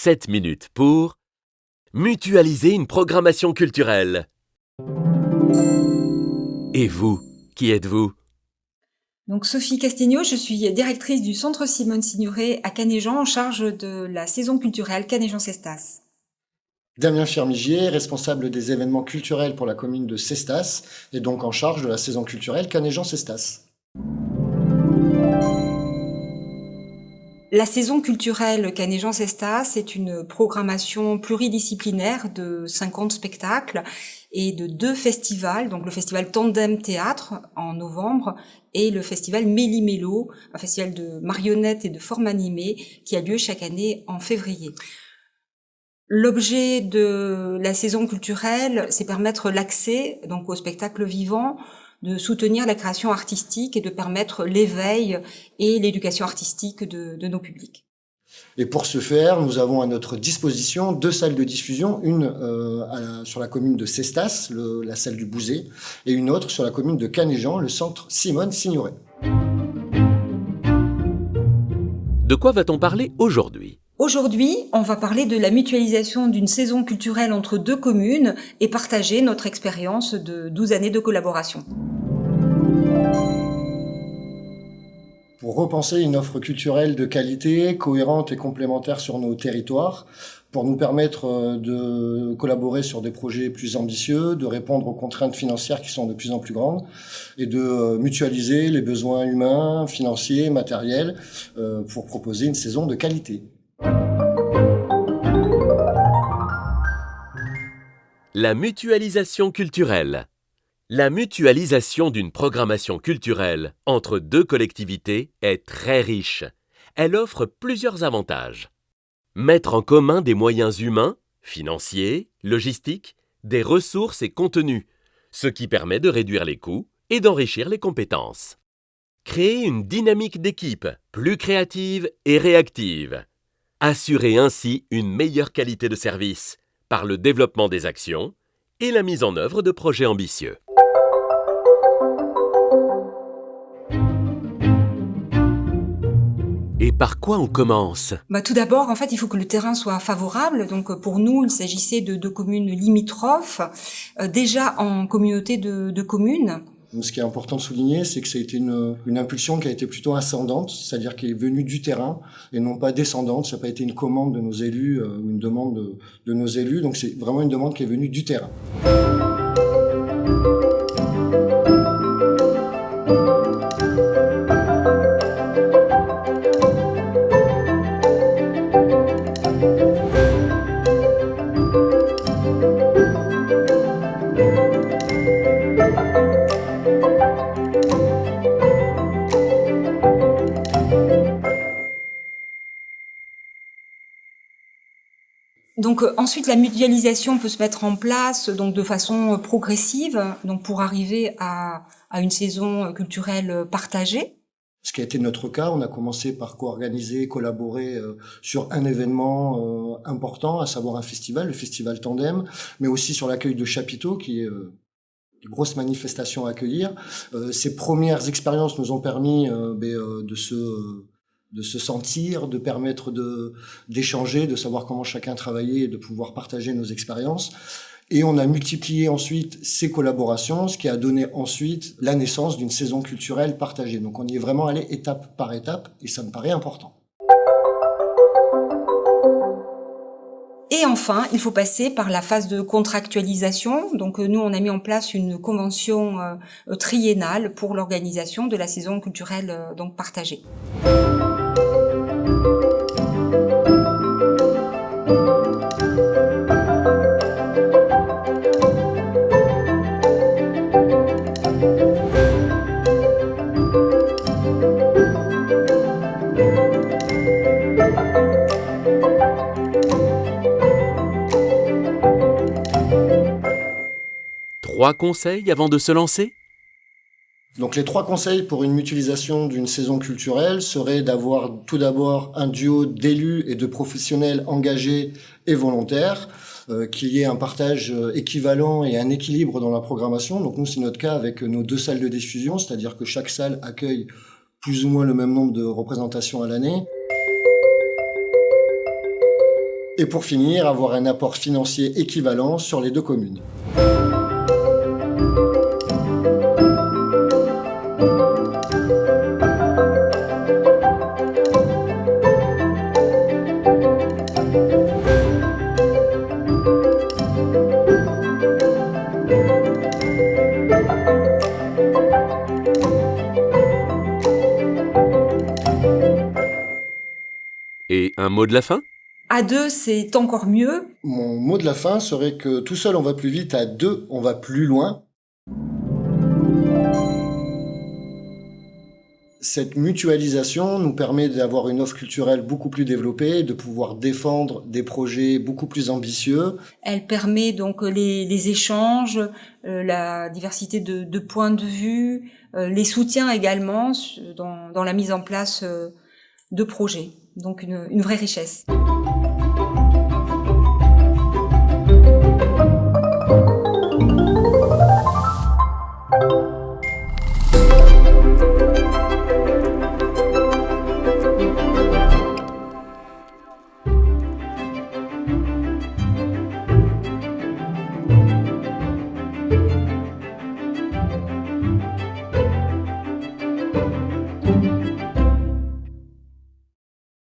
7 minutes pour mutualiser une programmation culturelle. Et vous, qui êtes-vous ? Donc Sophie Castigno, je suis directrice du Centre Simone Signoret à Canéjan en charge de la saison culturelle Canéjan-Cestas. Damien Firmigier, responsable des événements culturels pour la commune de Cestas et donc en charge de la saison culturelle Canéjan-Cestas. La saison culturelle Canéjan-Cestas est une programmation pluridisciplinaire de 50 spectacles et de 2 festivals, donc le festival Tandem Théâtre en novembre et le festival Méli-Mélo, un festival de marionnettes et de formes animées qui a lieu chaque année en février. L'objet de la saison culturelle, c'est permettre l'accès donc au spectacle vivant, de soutenir la création artistique et de permettre l'éveil et l'éducation artistique de nos publics. Et pour ce faire, nous avons à notre disposition 2 salles de diffusion, une sur la commune de Cestas, la salle du Bouzet, et une autre sur la commune de Canéjan, le centre Simone Signoret. De quoi va-t-on parler aujourd'hui ? Aujourd'hui, on va parler de la mutualisation d'une saison culturelle entre 2 communes et partager notre expérience de 12 années de collaboration. Pour repenser une offre culturelle de qualité, cohérente et complémentaire sur nos territoires, pour nous permettre de collaborer sur des projets plus ambitieux, de répondre aux contraintes financières qui sont de plus en plus grandes et de mutualiser les besoins humains, financiers, matériels pour proposer une saison de qualité. La mutualisation culturelle. La mutualisation d'une programmation culturelle entre 2 collectivités est très riche. Elle offre plusieurs avantages. Mettre en commun des moyens humains, financiers, logistiques, des ressources et contenus, ce qui permet de réduire les coûts et d'enrichir les compétences. Créer une dynamique d'équipe plus créative et réactive. Assurer ainsi une meilleure qualité de service par le développement des actions et la mise en œuvre de projets ambitieux. Et par quoi on commence ? Tout d'abord, en fait, il faut que le terrain soit favorable. Donc, pour nous, il s'agissait de 2 communes limitrophes, déjà en communauté de communes. Ce qui est important de souligner, c'est que ça a été une impulsion qui a été plutôt ascendante, c'est-à-dire qui est venue du terrain et non pas descendante. Ça n'a pas été une commande de nos élus ou une demande de nos élus. Donc c'est vraiment une demande qui est venue du terrain. Donc ensuite, la mutualisation peut se mettre en place donc de façon progressive, donc pour arriver à une saison culturelle partagée. Ce qui a été notre cas, on a commencé par co-organiser, collaborer sur un événement important, à savoir un festival, le festival Tandem, mais aussi sur l'accueil de chapiteaux, qui est une grosse manifestation à accueillir. Ces premières expériences nous ont permis de se sentir, de permettre d'échanger, de savoir comment chacun travaillait et de pouvoir partager nos expériences. Et on a multiplié ensuite ces collaborations, ce qui a donné ensuite la naissance d'une saison culturelle partagée. Donc on y est vraiment allé étape par étape et ça me paraît important. Et enfin, il faut passer par la phase de contractualisation. Donc nous, on a mis en place une convention triennale pour l'organisation de la saison culturelle donc partagée. Trois conseils avant de se lancer ? Donc les 3 conseils pour une mutualisation d'une saison culturelle seraient d'avoir tout d'abord un duo d'élus et de professionnels engagés et volontaires, qu'il y ait un partage équivalent et un équilibre dans la programmation. Donc nous, c'est notre cas avec nos 2 salles de diffusion, c'est-à-dire que chaque salle accueille plus ou moins le même nombre de représentations à l'année. Et pour finir, avoir un apport financier équivalent sur les deux communes. Et un mot de la fin? À deux, c'est encore mieux. Mon mot de la fin serait que tout seul on va plus vite, à deux on va plus loin. Cette mutualisation nous permet d'avoir une offre culturelle beaucoup plus développée, de pouvoir défendre des projets beaucoup plus ambitieux. Elle permet donc les échanges, la diversité de points de vue, les soutiens également dans la mise en place de projets. Donc une vraie richesse.